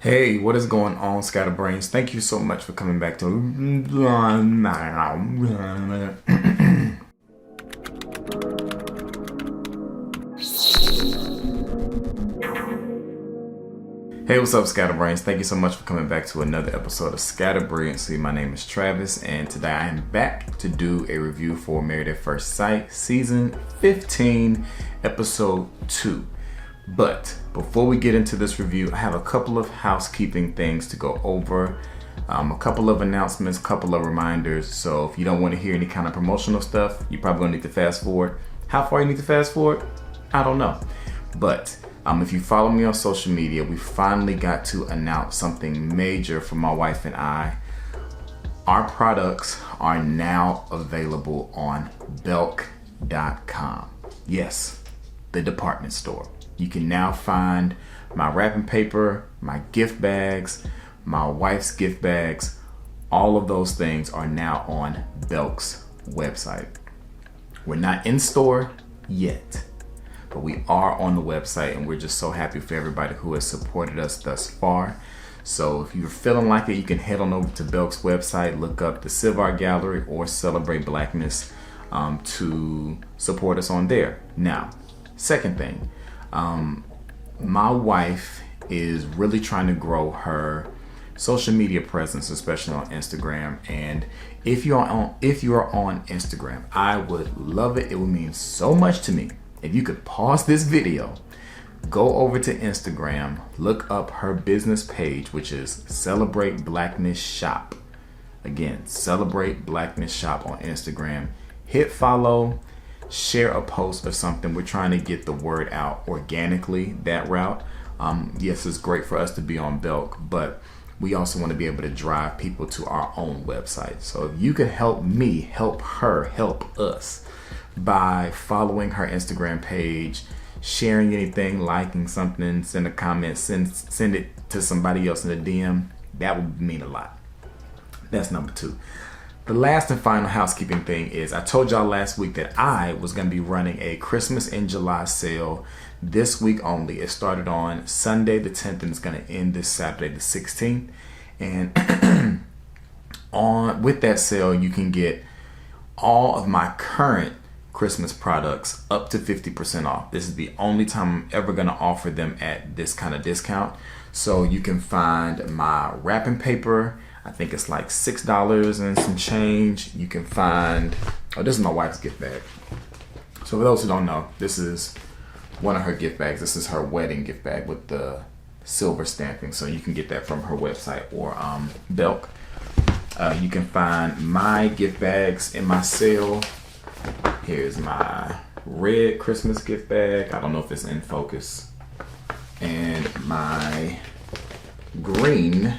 Hey, what is going on, Scatterbrains? Thank you so much for coming back to. Hey, what's up, Scatterbrains? Thank you so much for coming back to another episode of Brilliancy. My name is Travis, and today I am back to do a review for Married at First Sight, Season 15, Episode 2. But before we get into this review, I have a couple of housekeeping things to go over, a couple of announcements, a couple of reminders. So if you don't want to hear any kind of promotional stuff, you're probably going to need to fast forward. How far you need to fast forward? I don't know. But if you follow me on social media, we finally got to announce something major for my wife and I. Our products are now available on BELK.com. Yes, the department store. You can now find my wrapping paper, my gift bags, my wife's gift bags. All of those things are now on BELK's website. We're not in store yet, but we are on the website, and we're just so happy for everybody who has supported us thus far. So if you're feeling like it, you can head on over to BELK's website, look up the Civ Art Gallery or Celebrate Blackness to support us on there. Now, second thing, my wife is really trying to grow her social media presence, especially on Instagram. And if you are on Instagram, I would love it. It would mean so much to me if you could pause this video, go over to Instagram, look up her business page, which is Celebrate Blackness Shop. Again, Celebrate Blackness Shop on Instagram. Hit follow. Share a post or something. We're trying to get the word out organically that route. Yes, it's great for us to be on BELK, but we also want to be able to drive people to our own website. So if you could help me, help her, help us by following her Instagram page, sharing anything, liking something, send a comment, send it to somebody else in a DM, that would mean a lot. That's number 2. The last and final housekeeping thing is, I told y'all last week that I was going to be running a Christmas in July sale this week only. It started on Sunday the 10th and it's going to end this Saturday the 16th. And with that sale, you can get all of my current Christmas products up to 50% off. This is the only time I'm ever going to offer them at this kind of discount. So you can find my wrapping paper. I think it's like $6 and some change. You can find, this is my wife's gift bag. So for those who don't know, this is one of her gift bags. This is her wedding gift bag with the silver stamping. So you can get that from her website or BELK. You can find my gift bags in my sale. Here's my red Christmas gift bag. I don't know if it's in focus. And my green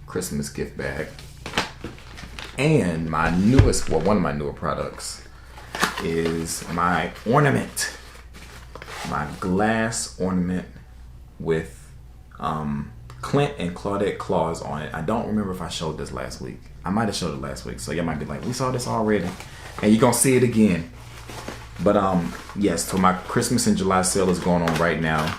Christmas gift bag. And my newest, well, one of my newer products is my ornament. My glass ornament with Clint and Claudette claws on it. I don't remember if I showed this last week. I might have showed it last week. So y'all might be like, we saw this already. And you're going to see it again. But yes, so my Christmas in July sale is going on right now.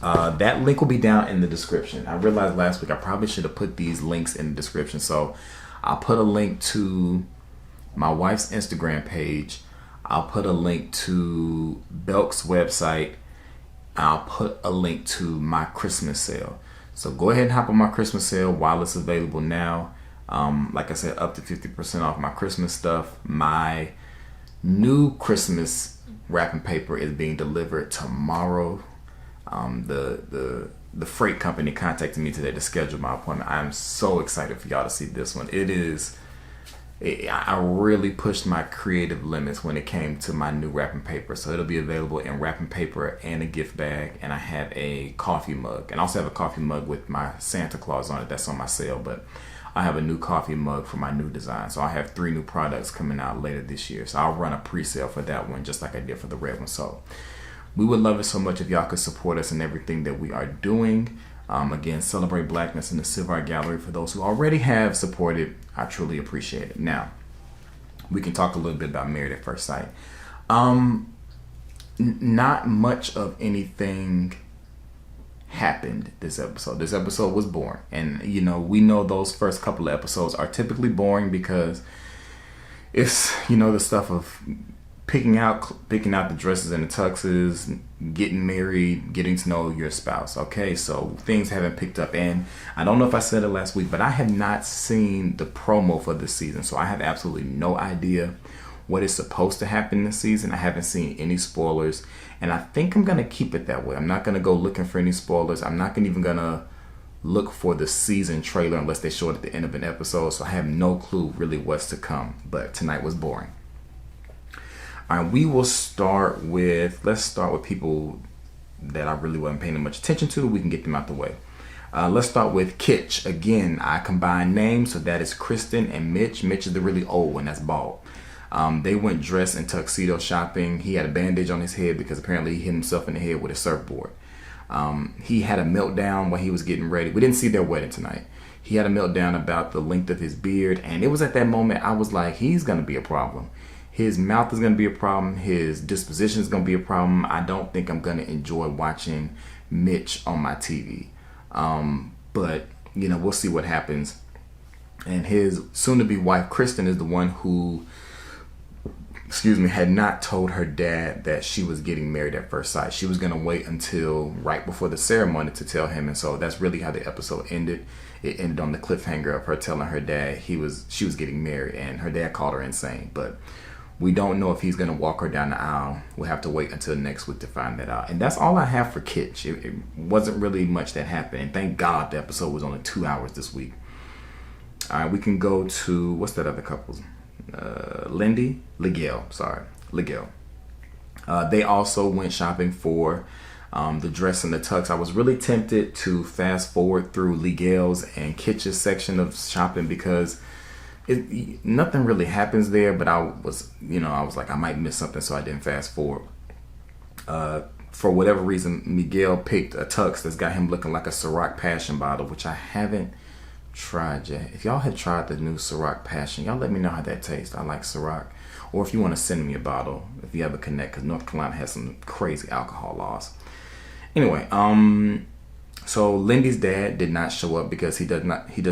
That link will be down in the description. I realized last week I probably should have put these links in the description. So I'll put a link to my wife's Instagram page. I'll put a link to BELK's website. I'll put a link to my Christmas sale. So go ahead and hop on my Christmas sale while it's available now. Like I said, up to 50% off my Christmas stuff. My new Christmas wrapping paper is being delivered tomorrow. The freight company contacted me today to schedule my appointment. I'm so excited for y'all to see this one. I really pushed my creative limits when it came to my new wrapping paper. So it'll be available in wrapping paper and a gift bag. And I have a coffee mug. And I also have a coffee mug with my Santa Claus on it. That's on my sale. But I have a new coffee mug for my new design. So I have 3 new products coming out later this year. So I'll run a pre-sale for that one just like I did for the red one. So we would love it so much if y'all could support us in everything that we are doing. Again, Celebrate Blackness in the Civ Art Gallery. For those who already have supported, I truly appreciate it. Now, we can talk a little bit about Married at First Sight. Not much of anything happened this episode. This episode was boring. And, you know, we know those first couple of episodes are typically boring because it's, you know, the stuff of picking out the dresses and the tuxes, getting married, getting to know your spouse. Okay, so things haven't picked up. And I don't know if I said it last week, but I have not seen the promo for this season. So I have absolutely no idea what is supposed to happen this season. I haven't seen any spoilers, and I think I'm gonna keep it that way. I'm not gonna go looking for any spoilers. I'm not even gonna look for the season trailer unless they show it at the end of an episode. So I have no clue really what's to come. But tonight was boring. All right, let's start with people that I really wasn't paying much attention to. We can get them out the way. Let's start with Kitch. Again, I combined names, so that is Krysten and Mitch. Mitch is the really old one, that's bald. They went dressed in tuxedo shopping. He had a bandage on his head because apparently he hit himself in the head with a surfboard. He had a meltdown while he was getting ready. We didn't see their wedding tonight. He had a meltdown about the length of his beard, and it was at that moment I was like, he's going to be a problem. His mouth is going to be a problem. His disposition is going to be a problem. I don't think I'm going to enjoy watching Mitch on my TV. But, you know, we'll see what happens. And his soon-to-be wife, Krysten, is the one who had not told her dad that she was getting married at first sight. She was going to wait until right before the ceremony to tell him. And so that's really how the episode ended. It ended on the cliffhanger of her telling her dad she was getting married, and her dad called her insane. But we don't know if he's going to walk her down the aisle. We'll have to wait until next week to find that out. And that's all I have for Kitch. It wasn't really much that happened. And thank God the episode was only 2 hours this week. All right, we can go to, what's that other couple's? Lindy, Miguel. They also went shopping for the dress and the tux. I was really tempted to fast forward through Miguel's and Kitch's section of shopping because nothing really happens there. But I was like, I might miss something, so I didn't fast forward. For whatever reason, Miguel picked a tux that's got him looking like a Ciroc Passion bottle, which I haven't tried yet. If y'all have tried the new Ciroc Passion, y'all let me know how that tastes. I like Ciroc. Or if you want to send me a bottle, if you ever connect, because North Carolina has some crazy alcohol laws. Anyway, so Lindy's dad did not show up because he does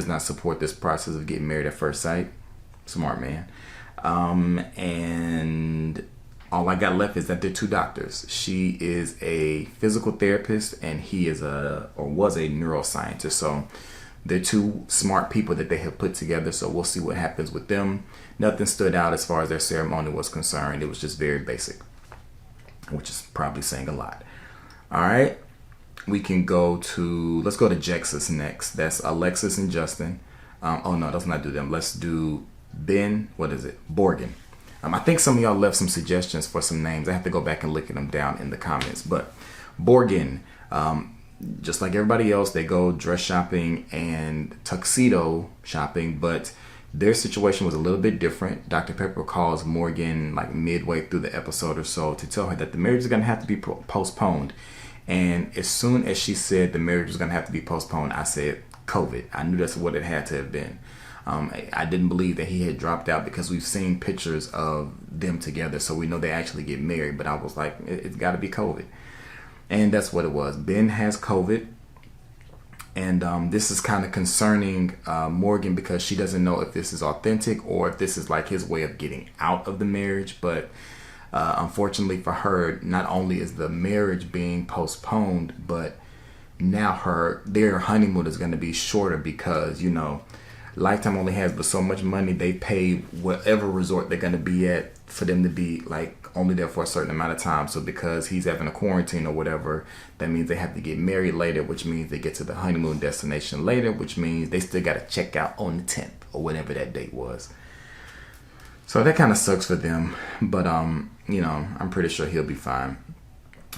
not support this process of getting married at first sight. Smart man. And all I got left is that they're two doctors. She is a physical therapist, and he was a neuroscientist. So they're two smart people that they have put together, so we'll see what happens with them. Nothing stood out as far as their ceremony was concerned. It was just very basic, which is probably saying a lot. All right, let's go to Jexus next. That's Alexis and Justin. Oh no, let's not do them. Let's do Binh. Borgin. I think some of y'all left some suggestions for some names. I have to go back and look at them down in the comments. But Borgin, just like everybody else, they go dress shopping and tuxedo shopping, but their situation was a little bit different. Dr. Pepper calls Morgan like midway through the episode or so to tell her that the marriage is going to have to be postponed. And as soon as she said the marriage was going to have to be postponed, I said COVID. I knew that's what it had to have been. I didn't believe that he had dropped out because we've seen pictures of them together, so we know they actually get married. But I was like, it's got to be COVID. And that's what it was. Binh has COVID. And this is kind of concerning Morgan because she doesn't know if this is authentic or if this is like his way of getting out of the marriage. But unfortunately for her, not only is the marriage being postponed, but now their honeymoon is going to be shorter because, Lifetime only has but so much money. They pay whatever resort they're going to be at for them to be like only there for a certain amount of time. So because he's having a quarantine or whatever, that means they have to get married later, which means they get to the honeymoon destination later, which means they still got to check out on the 10th or whatever that date was. So that kind of sucks for them. But, I'm pretty sure he'll be fine.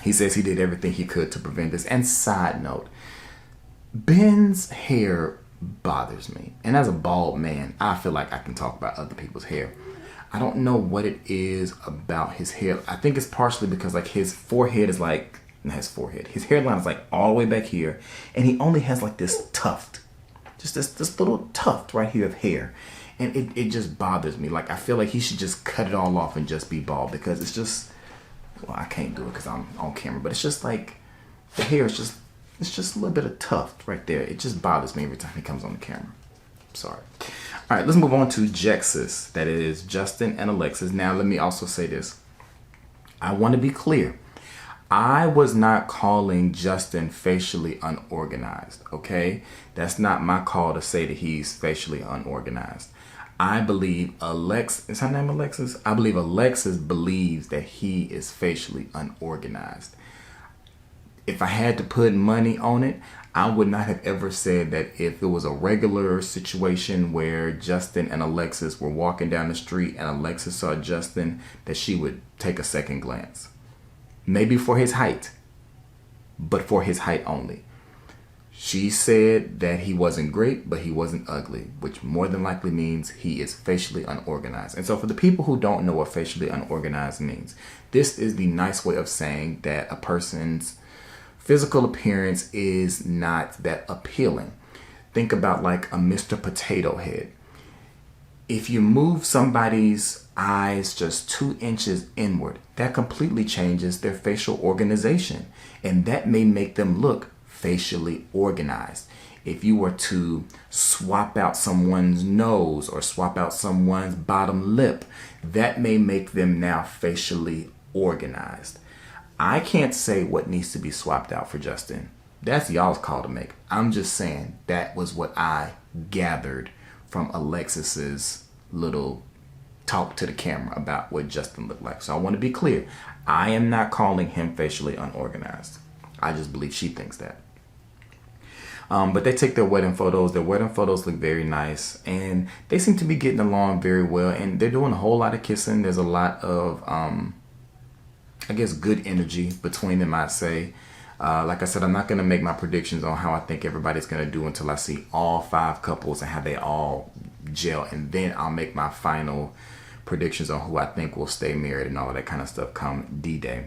He says he did everything he could to prevent this. And side note, Ben's hair bothers me. And as a bald man, I feel like I can talk about other people's hair. I don't know what it is about his hair. I think it's partially because like his forehead is like, not his forehead, his hairline is like all the way back here. And he only has like this tuft, just this little tuft right here of hair. And it just bothers me. Like I feel like he should just cut it all off and just be bald because it's just, well, I can't do it because I'm on camera, but it's just like the hair is just It's just a little bit of tuft right there. It just bothers me every time he comes on the camera. Sorry. All right, let's move on to Jexus. That is Justin and Alexis. Now, let me also say this. I want to be clear. I was not calling Justin facially unorganized, okay? That's not my call to say that he's facially unorganized. I believe is her name Alexis? I believe Alexis believes that he is facially unorganized. If I had to put money on it, I would not have ever said that if it was a regular situation where Justin and Alexis were walking down the street and Alexis saw Justin, that she would take a second glance. Maybe for his height, but for his height only. She said that he wasn't great, but he wasn't ugly, which more than likely means he is facially unorganized. And so for the people who don't know what facially unorganized means, this is the nice way of saying that a person's physical appearance is not that appealing. Think about like a Mr. Potato Head. If you move somebody's eyes just 2 inches inward, that completely changes their facial organization. And that may make them look facially organized. If you were to swap out someone's nose or swap out someone's bottom lip, that may make them now facially organized. I can't say what needs to be swapped out for Justin. That's y'all's call to make. I'm just saying that was what I gathered from Alexis's little talk to the camera about what Justin looked like. So I want to be clear. I am not calling him facially unorganized. I just believe she thinks that. But they take their wedding photos. Their wedding photos look very nice. And they seem to be getting along very well. And they're doing a whole lot of kissing. There's a lot of, I guess, good energy between them, I'd say. Like I said, I'm not going to make my predictions on how I think everybody's going to do until I see all 5 couples and how they all gel. And then I'll make my final predictions on who I think will stay married and all of that kind of stuff come D-Day.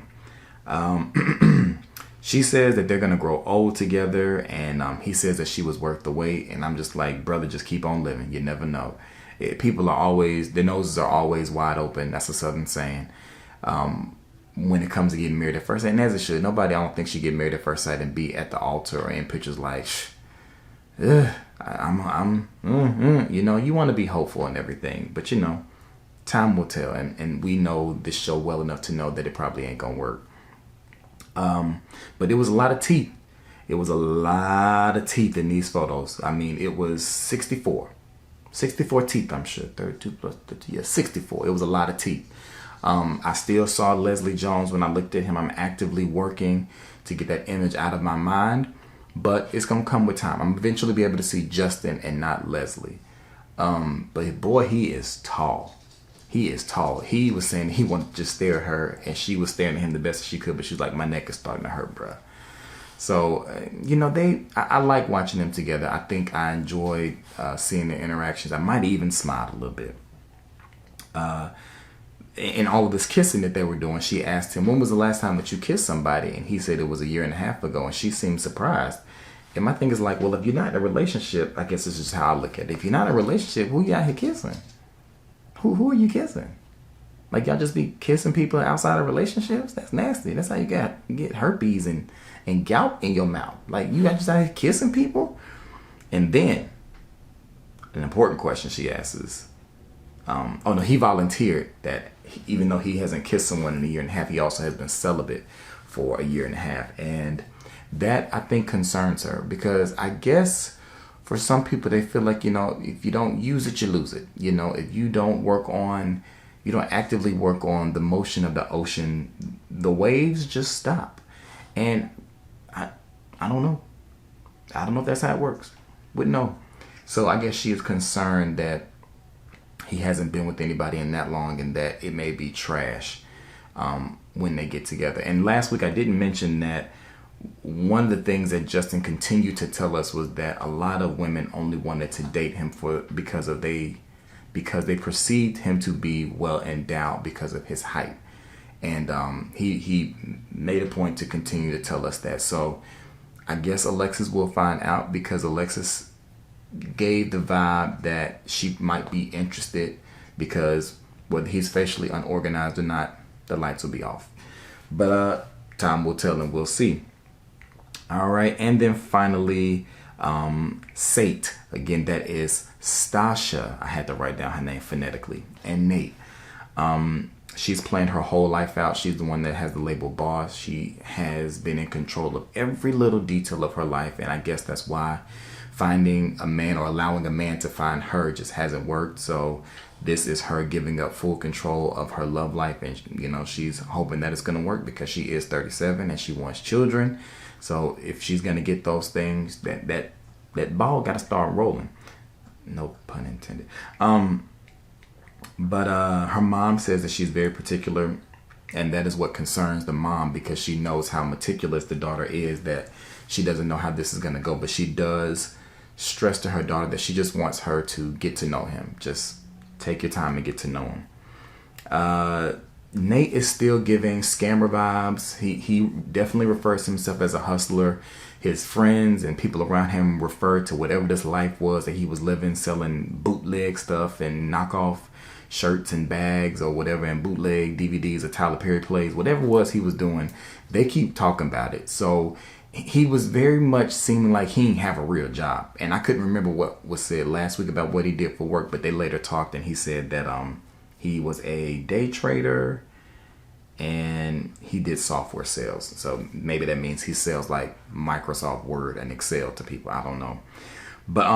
She says that they're going to grow old together, and he says that she was worth the wait. And I'm just like, brother, just keep on living. You never know. People are always, their noses are always wide open. That's a Southern saying. When it comes to getting married at first sight, and as it should. Nobody, I don't think, should get married at first sight and be at the altar or in pictures like, you know, you want to be hopeful and everything. But, you know, time will tell. And we know this show well enough to know that it probably ain't going to work. But it was a lot of teeth. It was a lot of teeth in these photos. I mean, it was 64 teeth, I'm sure. 32 plus 30, yeah, 64. It was a lot of teeth. I still saw Leslie Jones when I looked at him. I'm actively working to get that image out of my mind, but it's going to come with time. I'm eventually be able to see Justin and not Leslie. But boy, he is tall. He is tall. He was saying he wanted to just stare at her, and she was staring at him the best she could, but she was like, my neck is starting to hurt, bruh. So, you know, I like watching them together. I think I enjoyed seeing their interactions. I might even smile a little bit. In all of this kissing that they were doing, she asked him, when was the last time that you kissed somebody? And he said it was 1.5 years ago, and she seemed surprised. And my thing is like, well, if you're not in a relationship, I guess this is how I look at it. If you're not in a relationship, who you out here kissing? Who are you kissing? Like, y'all just be kissing people outside of relationships? That's nasty. That's how you get herpes and gout in your mouth. Like, you just out here kissing people? And then, an important question she asks is, oh no, he volunteered that even though he hasn't kissed someone in 1.5 years, he also has been celibate for 1.5 years. And that, I think, concerns her, because I guess for some people, they feel like, you know, if you don't use it, you lose it. You know, if you don't actively work on the motion of the ocean, the waves just stop. And I don't know. I don't know if that's how it works. Wouldn't know. So I guess she is concerned that he hasn't been with anybody in that long, and that it may be trash when they get together. And last week I didn't mention that one of the things that Justin continued to tell us was that a lot of women only wanted to date him because they perceived him to be well endowed because of his height. And he made a point to continue to tell us that. So I guess Alexis will find out, because Alexis gave the vibe that she might be interested, because whether he's facially unorganized or not, the lights will be off. But time will tell, and we'll see. All right, and then finally, Sate. Again, that is Stacia. I had to write down her name phonetically. And Nate. She's planned her whole life out. She's the one that has the label boss. She has been in control of every little detail of her life. And I guess that's why finding a man or allowing a man to find her just hasn't worked. So this is her giving up full control of her love life. And, you know, she's hoping that it's going to work because she is 37 and she wants children. So if she's going to get those things, that ball got to start rolling. No pun intended. But her mom says that she's very particular, and that is what concerns the mom because she knows how meticulous the daughter is, that she doesn't know how this is going to go. But she does stress to her daughter that she just wants her to get to know him. Just take your time and get to know him. Nate is still giving scammer vibes. He definitely refers to himself as a hustler. His friends and people around him refer to whatever this life was that he was living, selling bootleg stuff and knockoff shirts and bags or whatever, and bootleg DVDs or Tyler Perry plays, whatever it was he was doing. They keep talking about it. So he was very much seeming like he didn't have a real job. And I couldn't remember what was said last week about what he did for work, but they later talked and he said that he was a day trader and he did software sales. So maybe that means he sells like Microsoft Word and Excel to people. I don't know. But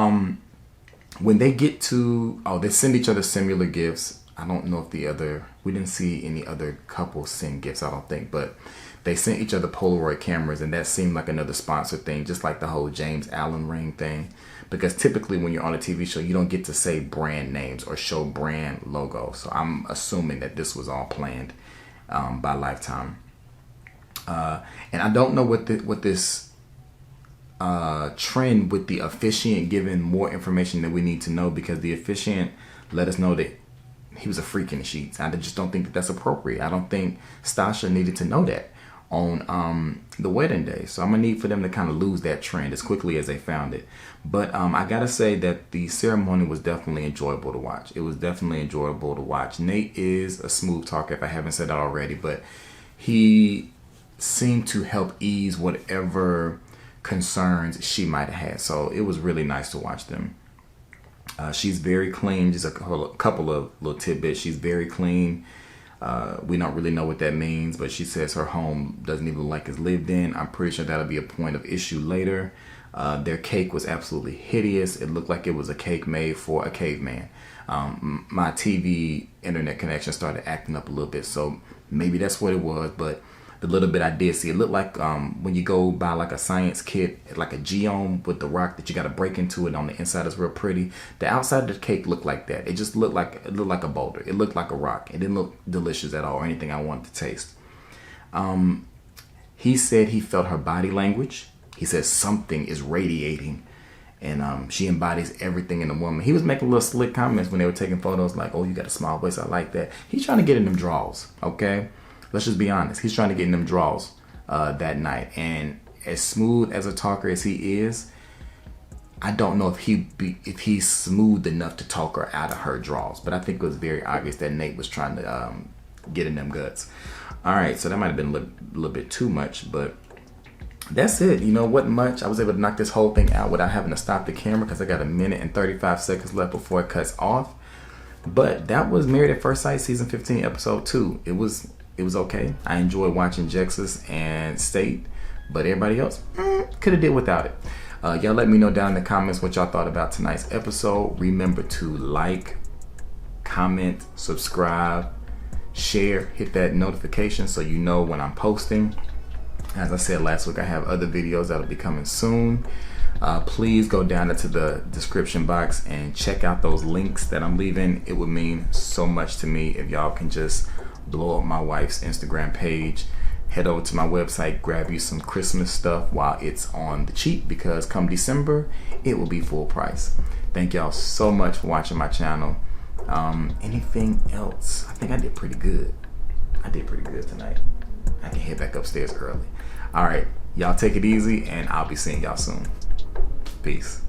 when they get to, they send each other similar gifts. I don't know if we didn't see any other couples send gifts, I don't think, but they sent each other Polaroid cameras, and that seemed like another sponsor thing, just like the whole James Allen ring thing. Because typically when you're on a TV show, you don't get to say brand names or show brand logos. So I'm assuming that this was all planned by Lifetime. And I don't know what this trend with the officiant giving more information that we need to know, because the officiant let us know that he was a freak in the sheets. I just don't think that that's appropriate. I don't think Stacia needed to know that on the wedding day. So I'm gonna need for them to kind of lose that trend as quickly as they found it. But I gotta say that the ceremony was definitely enjoyable to watch. It was definitely enjoyable to watch. Nate is a smooth talker, if I haven't said that already, but he seemed to help ease whatever concerns she might have had. So it was really nice to watch them. She's very clean. Just a couple of little tidbits. She's very clean. We don't really know what that means, but she says her home doesn't even look like it's lived in. I'm pretty sure that'll be a point of issue later. Their cake was absolutely hideous. It looked like it was a cake made for a caveman. My TV internet connection started acting up a little bit, so maybe that's what it was. But the little bit I did see, it looked like when you go buy like a science kit, like a geome with the rock that you got to break into it on the inside is real pretty. The outside of the cake looked like that. It just looked like a boulder. It looked like a rock. It didn't look delicious at all or anything I wanted to taste. He said he felt her body language. He says something is radiating, and she embodies everything in a woman. He was making little slick comments when they were taking photos, like, "Oh, you got a small waist. I like that." He's trying to get in them draws. Okay. Let's just be honest. He's trying to get in them draws that night. And as smooth as a talker as he is, I don't know if he's smooth enough to talk her out of her draws. But I think it was very obvious that Nate was trying to get in them guts. All right, so that might have been a little bit too much, but that's it. You know, wasn't much. I was able to knock this whole thing out without having to stop the camera because I got 1 minute and 35 seconds left before it cuts off. But that was Married at First Sight season 15 episode 2. It was okay. I enjoyed watching Jexus and State, but everybody else could have did without it. Y'all let me know down in the comments what y'all thought about tonight's episode. Remember to like, comment, subscribe, share, hit that notification so you know when I'm posting. As I said last week, I have other videos that'll be coming soon. Please go down into the description box and check out those links that I'm leaving. It would mean so much to me if y'all can just blow up my wife's Instagram page. Head over to my website, grab you some Christmas stuff while it's on the cheap, because come December, it will be full price. Thank y'all so much for watching my channel. Anything else? I think I did pretty good. Tonight. I can head back upstairs early. All right, y'all take it easy, and I'll be seeing y'all soon. Peace.